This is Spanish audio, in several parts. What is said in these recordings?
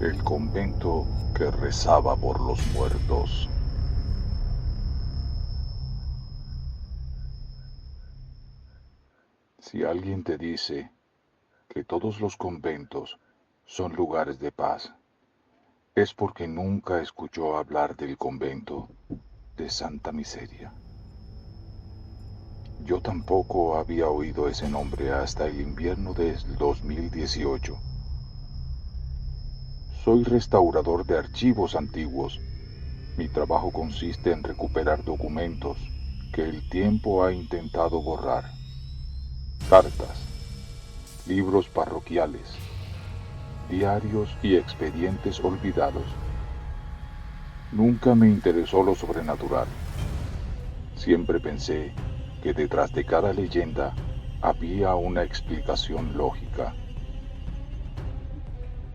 El convento que rezaba por los muertos. Si alguien te dice que todos los conventos son lugares de paz, es porque nunca escuchó hablar del convento de Santa Miseria. Yo tampoco había oído ese nombre hasta el invierno del 2018. Soy restaurador de archivos antiguos. Mi trabajo consiste en recuperar documentos que el tiempo ha intentado borrar. Cartas, libros parroquiales, diarios y expedientes olvidados. Nunca me interesó lo sobrenatural. Siempre pensé que detrás de cada leyenda había una explicación lógica.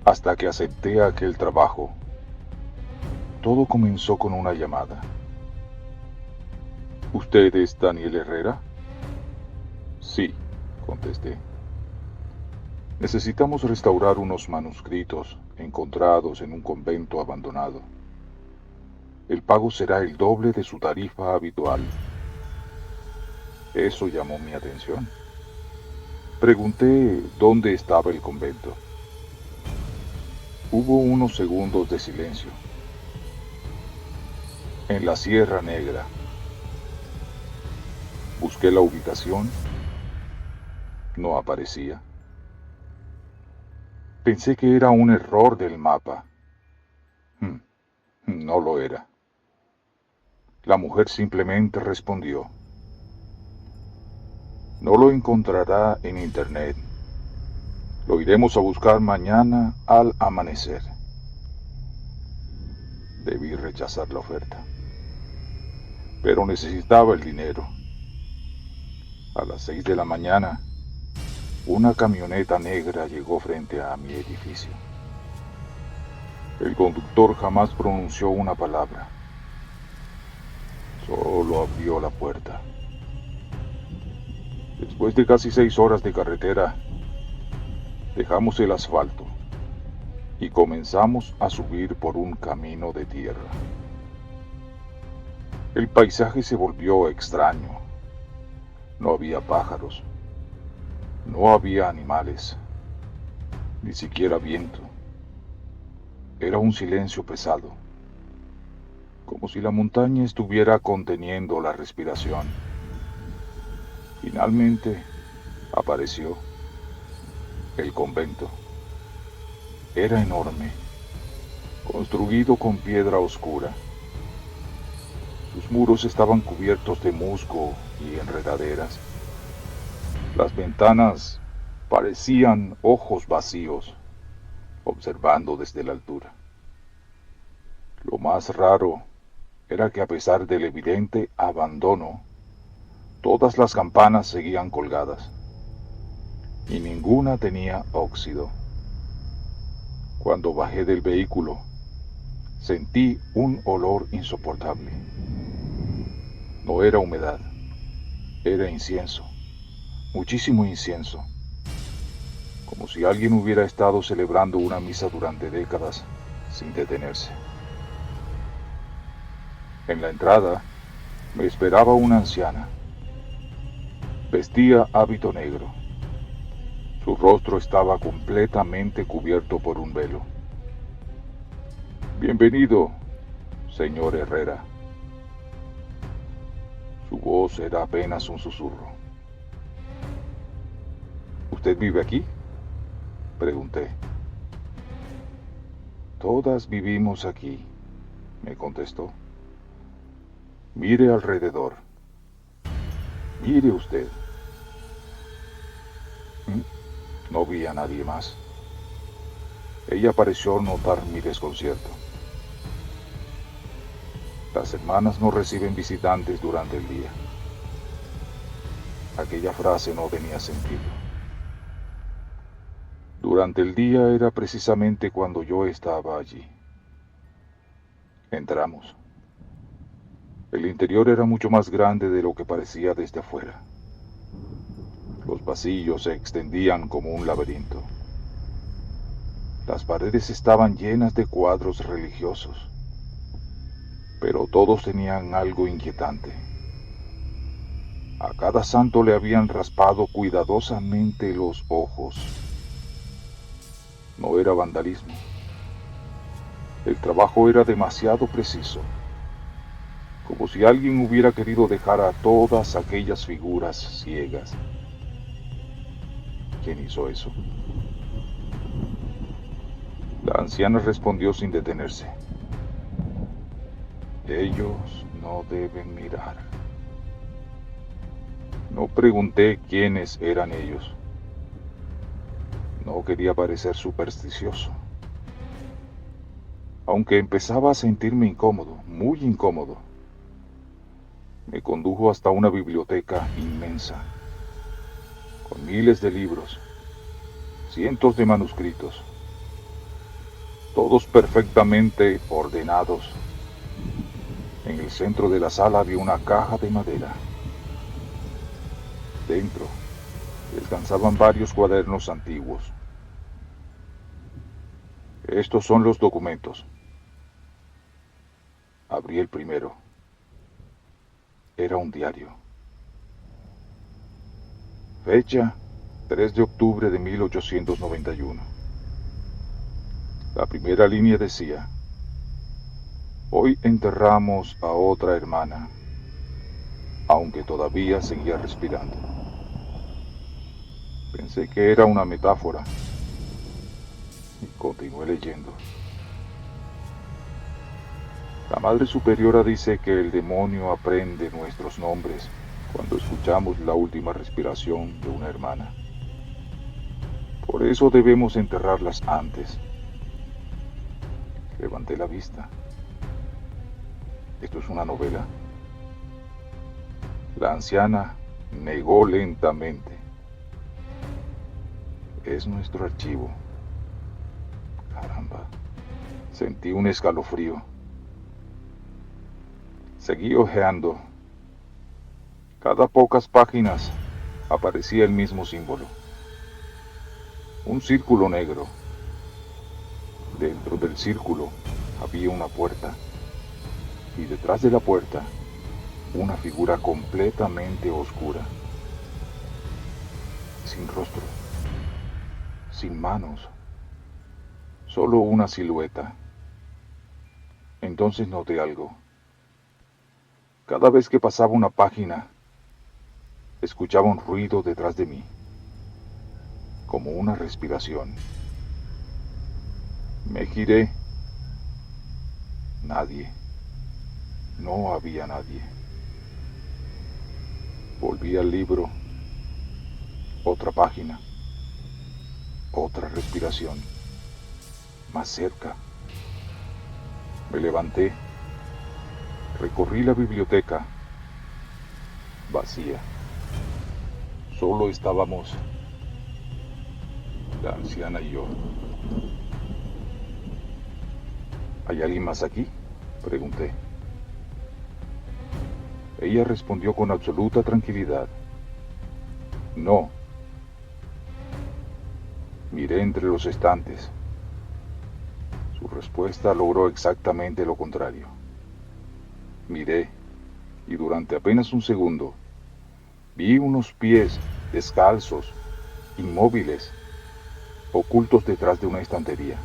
Hasta que acepté aquel trabajo, todo comenzó con una llamada. ¿Usted es Daniel Herrera? Sí, contesté. Necesitamos restaurar unos manuscritos encontrados en un convento abandonado. El pago será el doble de su tarifa habitual. Eso llamó mi atención. Pregunté dónde estaba el convento. Hubo unos segundos de silencio. En la Sierra Negra. Busqué la ubicación. No aparecía. Pensé que era un error del mapa. No lo era. La mujer simplemente respondió: no lo encontrará en internet. Lo iremos a buscar mañana al amanecer. Debí rechazar la oferta, pero necesitaba el dinero. A las 6 de la mañana, una camioneta negra llegó frente a mi edificio. El conductor jamás pronunció una palabra. Solo abrió la puerta. Después de casi 6 horas de carretera, dejamos el asfalto y comenzamos a subir por un camino de tierra. El paisaje se volvió extraño. No había pájaros, no había animales, ni siquiera viento. Era un silencio pesado, como si la montaña estuviera conteniendo la respiración. Finalmente apareció el convento. Era enorme, construido con piedra oscura. Sus muros estaban cubiertos de musgo y enredaderas. Las ventanas parecían ojos vacíos, observando desde la altura. Lo más raro era que a pesar del evidente abandono, todas las campanas seguían colgadas y ninguna tenía óxido. Cuando bajé del vehículo, sentí un olor insoportable. No era humedad, era incienso, muchísimo incienso, como si alguien hubiera estado celebrando una misa durante décadas sin detenerse. En la entrada me esperaba una anciana. Vestía hábito negro. Su rostro estaba completamente cubierto por un velo. Bienvenido, señor Herrera. Su voz era apenas un susurro. ¿Usted vive aquí?, pregunté. Todas vivimos aquí, me contestó. Mire alrededor. Mire usted. No vi a nadie más. Ella pareció notar mi desconcierto. Las hermanas no reciben visitantes durante el día. Aquella frase no tenía sentido. Durante el día era precisamente cuando yo estaba allí. Entramos. El interior era mucho más grande de lo que parecía desde afuera. Los pasillos se extendían como un laberinto. Las paredes estaban llenas de cuadros religiosos, pero todos tenían algo inquietante. A cada santo le habían raspado cuidadosamente los ojos. No era vandalismo. El trabajo era demasiado preciso, como si alguien hubiera querido dejar a todas aquellas figuras ciegas. ¿Quién hizo eso? La anciana respondió sin detenerse. Ellos no deben mirar. No pregunté quiénes eran ellos. No quería parecer supersticioso. Aunque empezaba a sentirme incómodo, muy incómodo, me condujo hasta una biblioteca inmensa, con miles de libros, cientos de manuscritos, todos perfectamente ordenados. En el centro de la sala había una caja de madera. Dentro descansaban varios cuadernos antiguos. Estos son los documentos. Abrí el primero. Era un diario. Fecha: 3 de octubre de 1891. La primera línea decía: hoy enterramos a otra hermana, aunque todavía seguía respirando. Pensé que era una metáfora y continué leyendo. La Madre Superiora dice que el demonio aprende nuestros nombres cuando escuchamos la última respiración de una hermana. Por eso debemos enterrarlas antes. Levanté la vista. ¿Esto es una novela? La anciana negó lentamente. Es nuestro archivo. Caramba. Sentí un escalofrío. Seguí hojeando. Cada pocas páginas aparecía el mismo símbolo. Un círculo negro. Dentro del círculo había una puerta. Y detrás de la puerta, una figura completamente oscura. Sin rostro. Sin manos. Solo una silueta. Entonces noté algo. Cada vez que pasaba una página, escuchaba un ruido detrás de mí, como una respiración. Me giré. Nadie. No había nadie. Volví al libro. Otra página. Otra respiración. Más cerca. Me levanté. Recorrí la biblioteca. Vacía. Solo estábamos la anciana y yo. ¿Hay alguien más aquí?, pregunté. Ella respondió con absoluta tranquilidad. No. Miré entre los estantes. Su respuesta logró exactamente lo contrario. Miré, y durante apenas un segundo, vi unos pies descalzos, inmóviles, ocultos detrás de una estantería.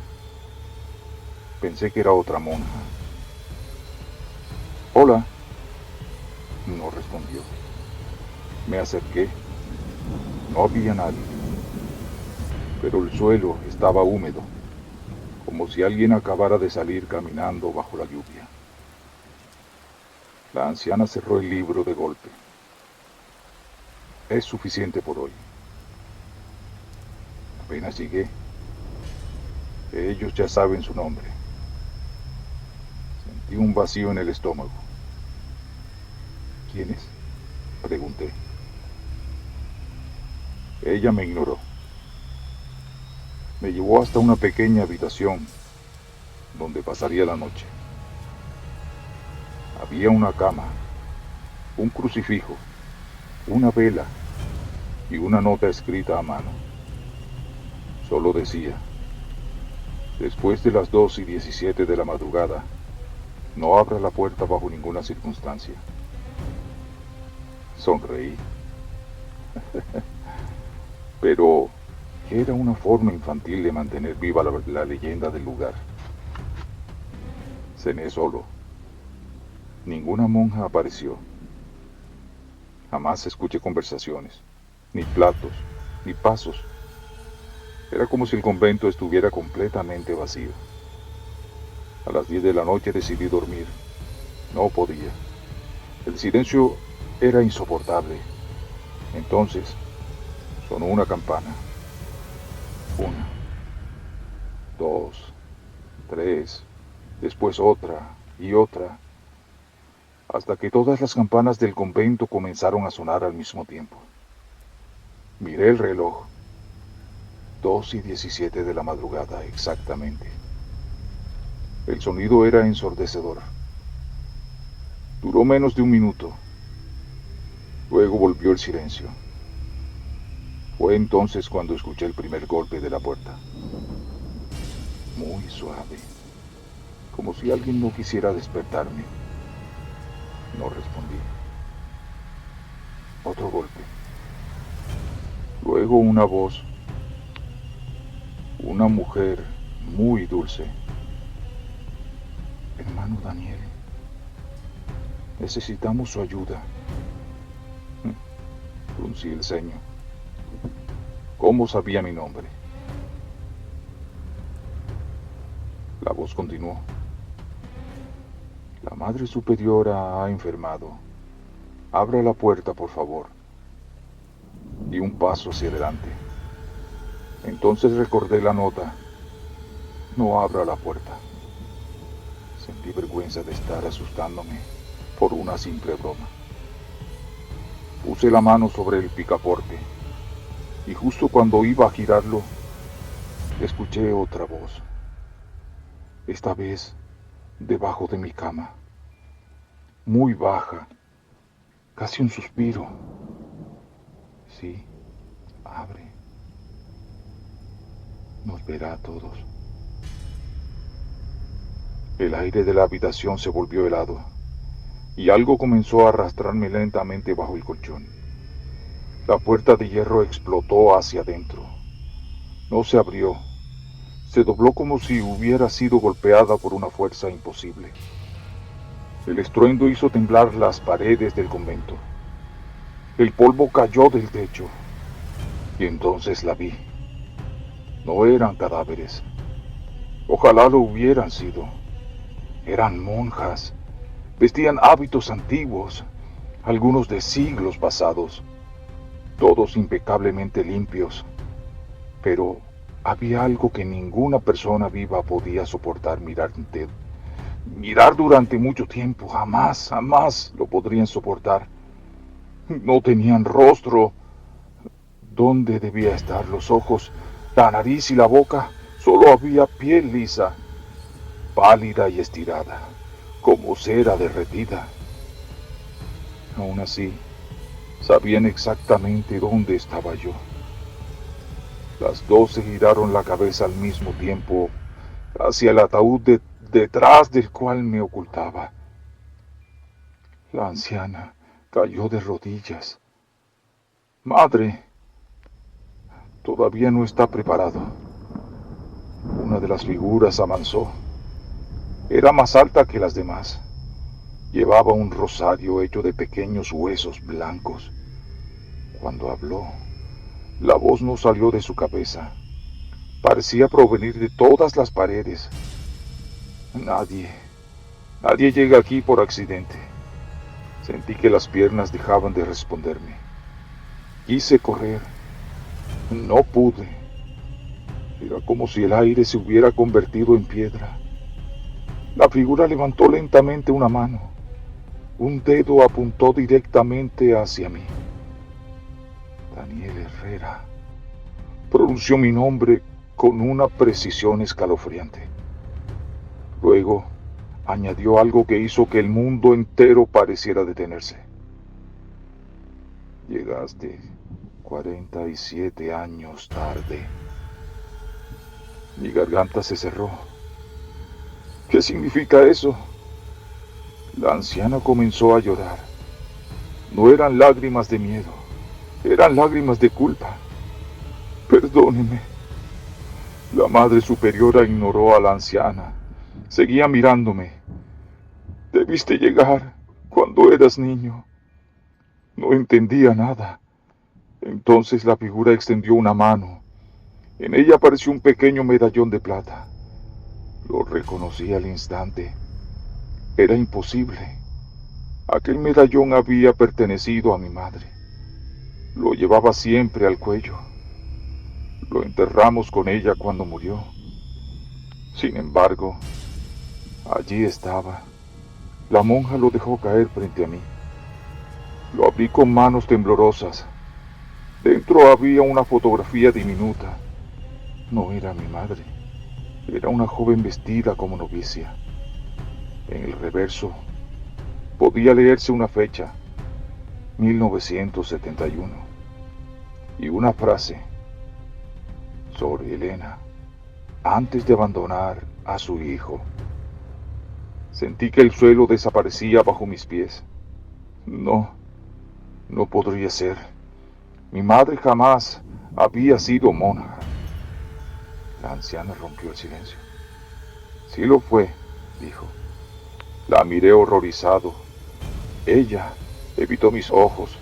Pensé que era otra monja. Hola. No respondió. Me acerqué. No había nadie. Pero el suelo estaba húmedo, como si alguien acabara de salir caminando bajo la lluvia. La anciana cerró el libro de golpe. Es suficiente por hoy. Apenas llegué. Ellos ya saben su nombre. Sentí un vacío en el estómago. ¿Quiénes?, pregunté. Ella me ignoró. Me llevó hasta una pequeña habitación donde pasaría la noche. Había una cama, un crucifijo, una vela y una nota escrita a mano. Solo decía: Después de las 2:17 de la madrugada, no abra la puerta bajo ninguna circunstancia. Sonreí, pero era una forma infantil de mantener viva la leyenda del lugar. Cené solo. Ninguna monja apareció. Jamás escuché conversaciones, ni platos, ni pasos. Era como si el convento estuviera completamente vacío. A las 10 de la noche decidí dormir. No podía. El silencio era insoportable. Entonces sonó una campana. Una, dos, tres, después otra y otra, hasta que todas las campanas del convento comenzaron a sonar al mismo tiempo. Miré el reloj. 2:17 de la madrugada exactamente. El sonido era ensordecedor. Duró menos de un minuto. Luego volvió el silencio. Fue entonces cuando escuché el primer golpe de la puerta. Muy suave, como si alguien no quisiera despertarme. No respondí. Otro golpe. Luego una voz. Una mujer muy dulce. Hermano Daniel, necesitamos su ayuda. Fruncí el ceño. ¿Cómo sabía mi nombre? La voz continuó. La Madre Superiora ha enfermado. Abra la puerta, por favor. Di un paso hacia adelante. Entonces recordé la nota. No abra la puerta. Sentí vergüenza de estar asustándome por una simple broma. Puse la mano sobre el picaporte y justo cuando iba a girarlo, escuché otra voz. Esta vez debajo de mi cama. Muy baja, casi un suspiro. Sí, abre. Nos verá a todos. El aire de la habitación se volvió helado y algo comenzó a arrastrarme lentamente bajo el colchón. La puerta de hierro explotó hacia adentro. No se abrió. Se dobló como si hubiera sido golpeada por una fuerza imposible. El estruendo hizo temblar las paredes del convento. El polvo cayó del techo. Y entonces la vi. No eran cadáveres. Ojalá lo hubieran sido. Eran monjas. Vestían hábitos antiguos, algunos de siglos pasados, todos impecablemente limpios. Pero había algo que ninguna persona viva podía soportar mirar durante mucho tiempo. Jamás, jamás lo podrían soportar. No tenían rostro. ¿Dónde debía estar los ojos, la nariz y la boca? Solo había piel lisa, pálida y estirada, como cera derretida. Aún así, sabían exactamente dónde estaba yo. Las dos se giraron la cabeza al mismo tiempo hacia el ataúd detrás del cual me ocultaba. La anciana cayó de rodillas. Madre, todavía no está preparado. Una de las figuras avanzó. Era más alta que las demás. Llevaba un rosario hecho de pequeños huesos blancos. Cuando habló, la voz no salió de su cabeza. Parecía provenir de todas las paredes. Nadie llega aquí por accidente. Sentí que las piernas dejaban de responderme. Quise correr. No pude. Era como si el aire se hubiera convertido en piedra. La figura levantó lentamente una mano. Un dedo apuntó directamente hacia mí. Daniel Herrera. Pronunció mi nombre con una precisión escalofriante. Luego añadió algo que hizo que el mundo entero pareciera detenerse. Llegaste 47 años tarde. Mi garganta se cerró. ¿Qué significa eso? La anciana comenzó a llorar. No eran lágrimas de miedo, eran lágrimas de culpa. Perdóneme. La madre superiora ignoró a la anciana. Seguía mirándome. Debiste llegar cuando eras niño. No entendía nada. Entonces la figura extendió una mano. En ella apareció un pequeño medallón de plata. Lo reconocí al instante. Era imposible. Aquel medallón había pertenecido a mi madre. Lo llevaba siempre al cuello. Lo enterramos con ella cuando murió. Sin embargo, allí estaba. La monja lo dejó caer frente a mí. Lo abrí con manos temblorosas. Dentro había una fotografía diminuta. No era mi madre. Era una joven vestida como novicia. En el reverso podía leerse una fecha, 1971, y una frase: Sor Elena, antes de abandonar a su hijo. Sentí que el suelo desaparecía bajo mis pies. No, no podría ser. Mi madre jamás había sido monja. La anciana rompió el silencio. Sí lo fue, dijo. La miré horrorizado. Ella evitó mis ojos.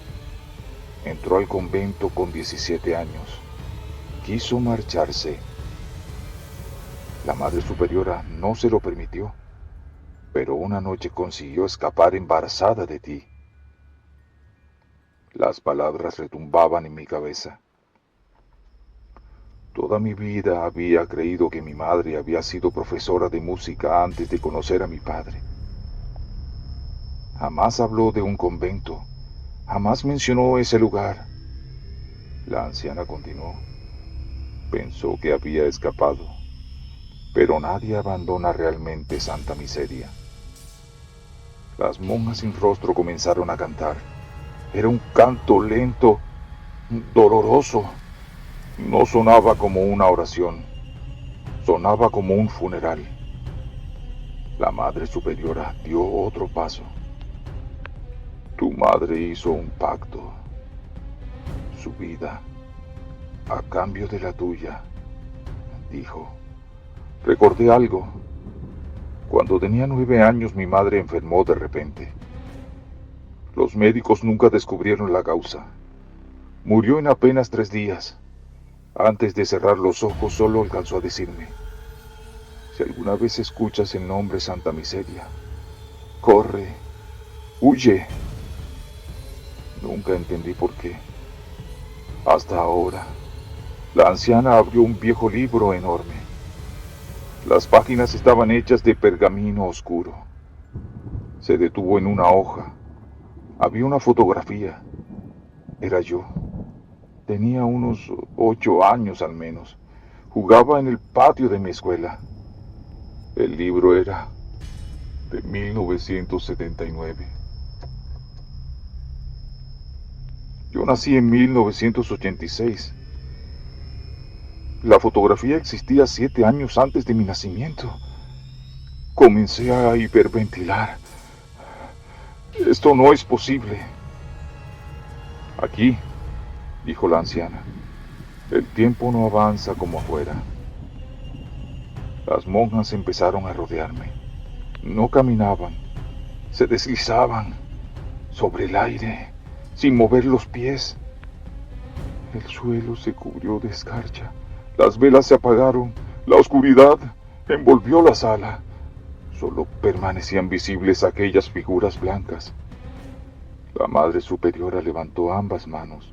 Entró al convento con 17 años. Quiso marcharse. La madre superiora no se lo permitió, pero una noche consiguió escapar embarazada de ti. Las palabras retumbaban en mi cabeza. Toda mi vida había creído que mi madre había sido profesora de música antes de conocer a mi padre. Jamás habló de un convento, jamás mencionó ese lugar. La anciana continuó. Pensó que había escapado, pero nadie abandona realmente Santa Miseria. Las monjas sin rostro comenzaron a cantar. Era un canto lento, doloroso. No sonaba como una oración, sonaba como un funeral. La madre superiora dio otro paso. Tu madre hizo un pacto, su vida, a cambio de la tuya, dijo. Recordé algo. Cuando tenía 9 años mi madre enfermó de repente. Los médicos nunca descubrieron la causa. Murió en apenas 3 días. Antes de cerrar los ojos solo alcanzó a decirme: si alguna vez escuchas el nombre Santa Miseria, corre, huye. Nunca entendí por qué. Hasta ahora, la anciana abrió un viejo libro enorme. Las páginas estaban hechas de pergamino oscuro. Se detuvo en una hoja. Había una fotografía. Era yo. Tenía unos 8 años al menos. Jugaba en el patio de mi escuela. El libro era de 1979. Yo nací en 1986. La fotografía existía 7 años antes de mi nacimiento. Comencé a hiperventilar. Esto no es posible. Aquí, dijo la anciana, el tiempo no avanza como afuera. Las monjas empezaron a rodearme. No caminaban, se deslizaban sobre el aire, sin mover los pies. El suelo se cubrió de escarcha, las velas se apagaron, la oscuridad envolvió la sala. Solo permanecían visibles aquellas figuras blancas. La madre superiora levantó ambas manos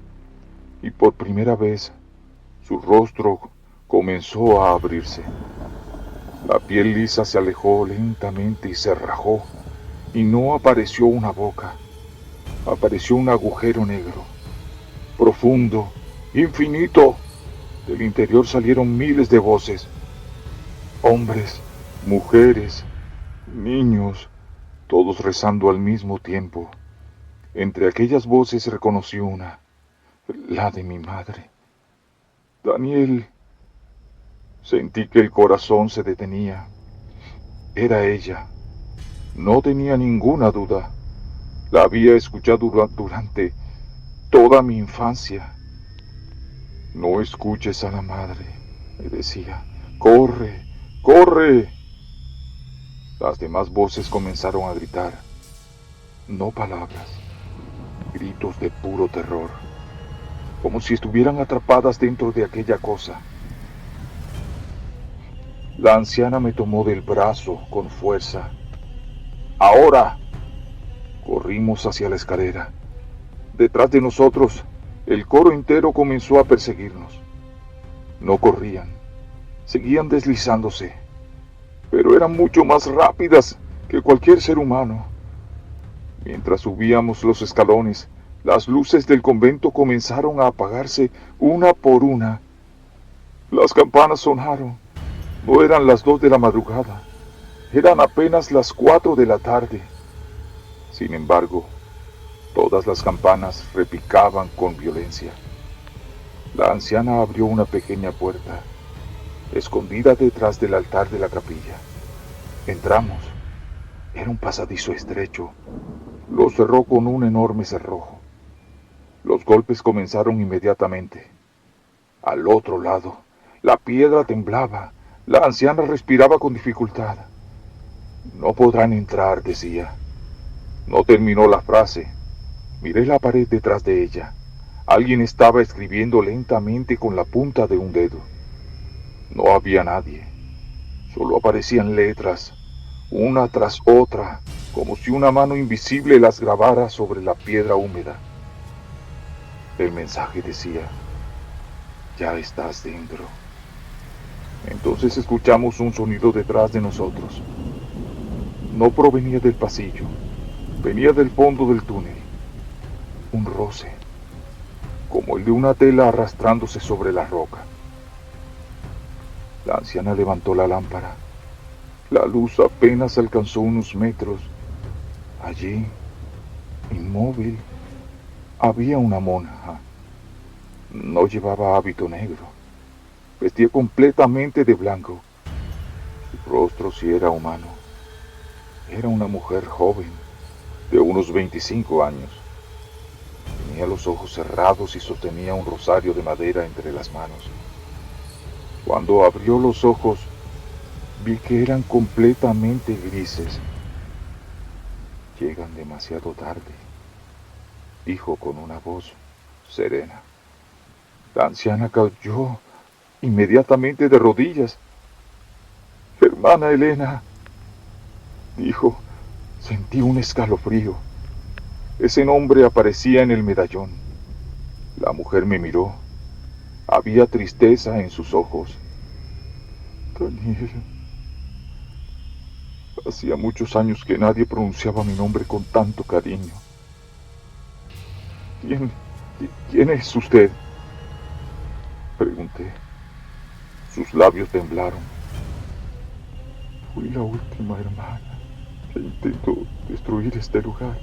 y por primera vez su rostro comenzó a abrirse. La piel lisa se alejó lentamente y se rajó, y no apareció una boca, apareció un agujero negro, profundo, infinito. Del interior salieron miles de voces, hombres, mujeres, niños, todos rezando al mismo tiempo. Entre aquellas voces reconocí una, la de mi madre. Daniel, Sentí que el corazón se detenía. Era ella. No tenía ninguna duda. La había escuchado durante toda mi infancia. No escuches a la madre, me decía. Corre, corre. Las demás voces comenzaron a gritar. No palabras, gritos de puro terror, como si estuvieran atrapadas dentro de aquella cosa. La anciana me tomó del brazo con fuerza. ¡Ahora! Corrimos hacia la escalera. Detrás de nosotros, el coro entero comenzó a perseguirnos. No corrían, seguían deslizándose, pero eran mucho más rápidas que cualquier ser humano. Mientras subíamos los escalones, las luces del convento comenzaron a apagarse una por una. Las campanas sonaron. No eran las 2 de la madrugada, eran apenas las 4 de la tarde. Sin embargo, todas las campanas repicaban con violencia. La anciana abrió una pequeña puerta, escondida detrás del altar de la capilla. Entramos. Era un pasadizo estrecho. Lo cerró con un enorme cerrojo. Los golpes comenzaron inmediatamente. Al otro lado, la piedra temblaba. La anciana respiraba con dificultad. No podrán entrar, decía. No terminó la frase. Miré la pared detrás de ella. Alguien estaba escribiendo lentamente con la punta de un dedo. No había nadie. Solo aparecían letras, una tras otra, como si una mano invisible las grabara sobre la piedra húmeda. El mensaje decía: ya estás dentro. Entonces escuchamos un sonido detrás de nosotros. No provenía del pasillo, venía del fondo del túnel. Un roce, como el de una tela arrastrándose sobre la roca. La anciana levantó la lámpara. La luz apenas alcanzó unos metros. Allí, inmóvil, había una monja. No llevaba hábito negro. Vestía completamente de blanco. Su rostro sí era humano. Era una mujer joven, de unos 25 años. Tenía los ojos cerrados y sostenía un rosario de madera entre las manos. Cuando abrió los ojos, vi que eran completamente grises. Llegan demasiado tarde, dijo con una voz serena. La anciana cayó inmediatamente de rodillas. Hermana Elena, dijo. Sentí un escalofrío. Ese nombre aparecía en el medallón. La mujer me miró. Había tristeza en sus ojos. Daniel. Hacía muchos años que nadie pronunciaba mi nombre con tanto cariño. ¿Quién es usted?, pregunté. Sus labios temblaron. Fui la última hermana que intentó destruir este lugar.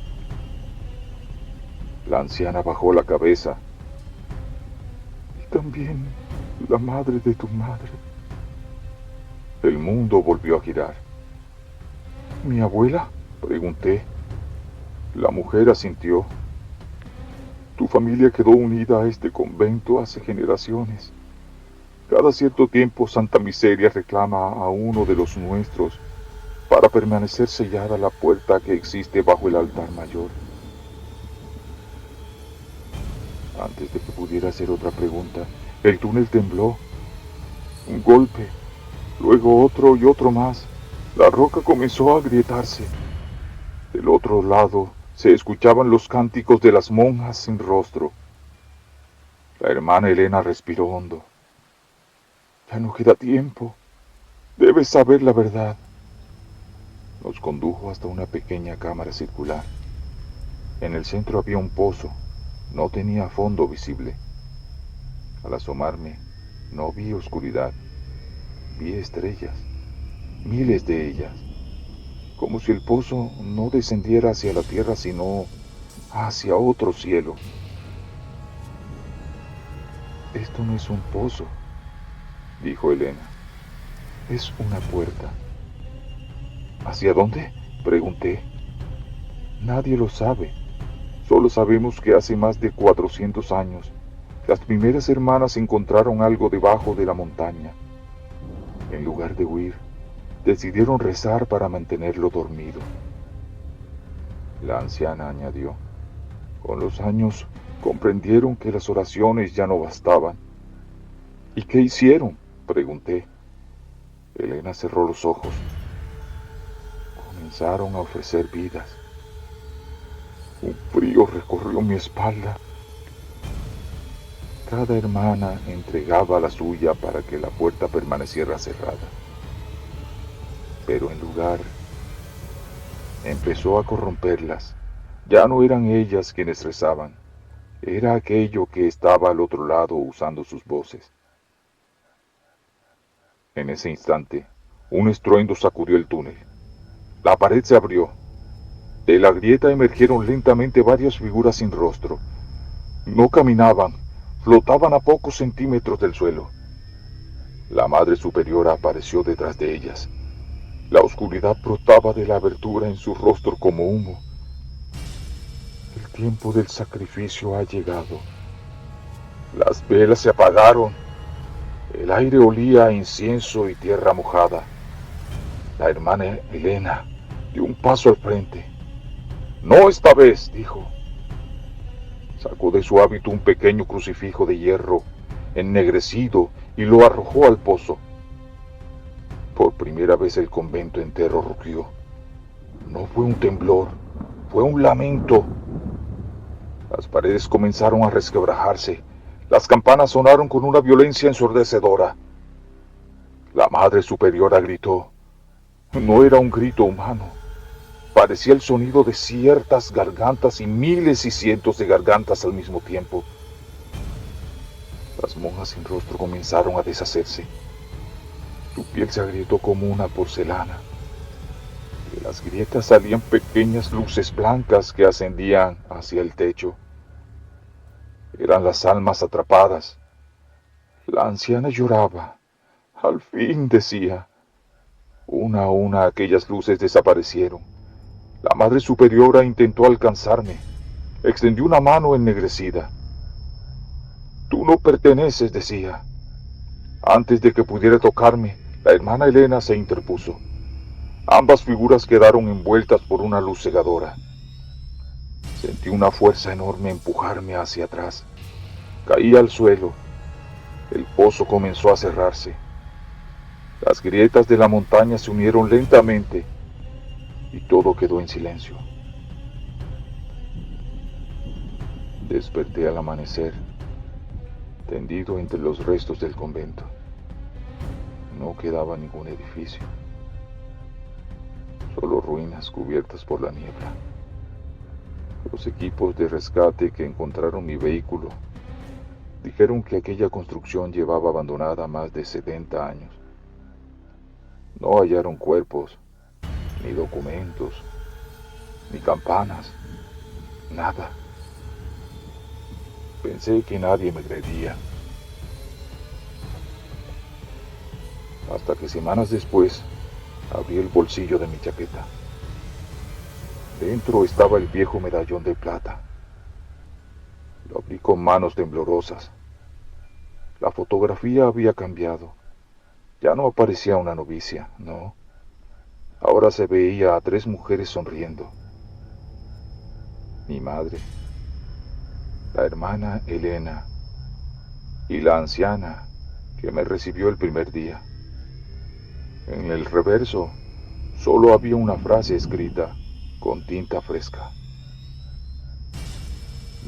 La anciana bajó la cabeza. Y también la madre de tu madre. El mundo volvió a girar. ¿Mi abuela?, pregunté. La mujer asintió. Tu familia quedó unida a este convento hace generaciones. Cada cierto tiempo Santa Miseria reclama a uno de los nuestros para permanecer sellada la puerta que existe bajo el altar mayor. Antes de que pudiera hacer otra pregunta, el túnel tembló. Un golpe, luego otro y otro más. La roca comenzó a agrietarse. Del otro lado se escuchaban los cánticos de las monjas sin rostro. La hermana Elena respiró hondo. Ya no queda tiempo. Debes saber la verdad. Nos condujo hasta una pequeña cámara circular. En el centro había un pozo. No tenía fondo visible. Al asomarme, no vi oscuridad. Vi estrellas, miles de ellas. Como si el pozo no descendiera hacia la tierra, sino hacia otro cielo. Esto no es un pozo, dijo Elena. Es una puerta. ¿Hacia dónde?, pregunté. Nadie lo sabe. Solo sabemos que hace más de 400 años, las primeras hermanas encontraron algo debajo de la montaña. En lugar de huir, decidieron rezar para mantenerlo dormido. La anciana añadió: con los años comprendieron que las oraciones ya no bastaban. ¿Y qué hicieron?, pregunté. Elena cerró los ojos. Comenzaron a ofrecer vidas. Un frío recorrió mi espalda. Cada hermana entregaba la suya para que la puerta permaneciera cerrada. Pero en lugar, empezó a corromperlas. Ya no eran ellas quienes rezaban, era aquello que estaba al otro lado usando sus voces. En ese instante, un estruendo sacudió el túnel. La pared se abrió. De la grieta emergieron lentamente varias figuras sin rostro. No caminaban, flotaban a pocos centímetros del suelo. La Madre Superiora apareció detrás de ellas. La oscuridad brotaba de la abertura en su rostro como humo. El tiempo del sacrificio ha llegado. Las velas se apagaron. El aire olía a incienso y tierra mojada. La hermana Elena dio un paso al frente. «No esta vez», dijo. Sacó de su hábito un pequeño crucifijo de hierro, ennegrecido, y lo arrojó al pozo. Por primera vez el convento entero rugió. No fue un temblor, fue un lamento. Las paredes comenzaron a resquebrajarse. Las campanas sonaron con una violencia ensordecedora. La Madre Superiora gritó. No era un grito humano. Parecía el sonido de ciertas gargantas y miles y cientos de gargantas al mismo tiempo. Las monjas sin rostro comenzaron a deshacerse. Su piel se agrietó como una porcelana. De las grietas salían pequeñas luces blancas que ascendían hacia el techo. Eran las almas atrapadas. La anciana lloraba. Al fin, decía. Una a una aquellas luces desaparecieron. La Madre Superiora intentó alcanzarme. Extendió una mano ennegrecida. Tú no perteneces, decía. Antes de que pudiera tocarme, la hermana Elena se interpuso. Ambas figuras quedaron envueltas por una luz cegadora. Sentí una fuerza enorme empujarme hacia atrás. Caí al suelo. El pozo comenzó a cerrarse. Las grietas de la montaña se unieron lentamente y todo quedó en silencio. Desperté al amanecer, tendido entre los restos del convento. No quedaba ningún edificio, solo ruinas cubiertas por la niebla. Los equipos de rescate que encontraron mi vehículo dijeron que aquella construcción llevaba abandonada más de 70 años. No hallaron cuerpos, ni documentos, ni campanas, nada. Pensé que nadie me creería. Hasta que semanas después abrí el bolsillo de mi chaqueta. Dentro estaba el viejo medallón de plata. Lo abrí con manos temblorosas. La fotografía había cambiado. Ya no aparecía una novicia, no. Ahora se veía a 3 mujeres sonriendo. Mi madre, la hermana Elena y la anciana que me recibió el primer día. En el reverso solo había una frase escrita con tinta fresca.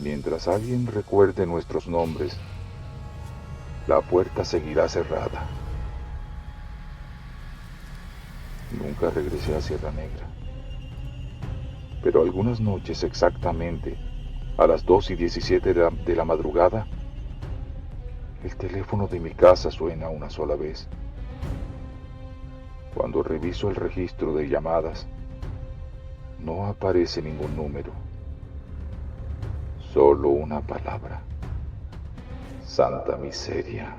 Mientras alguien recuerde nuestros nombres, la puerta seguirá cerrada. Nunca regresé a Sierra Negra. Pero algunas noches, exactamente a las 2:17 de la madrugada, el teléfono de mi casa suena una sola vez. Cuando reviso el registro de llamadas, no aparece ningún número. Solo una palabra. Santa miseria.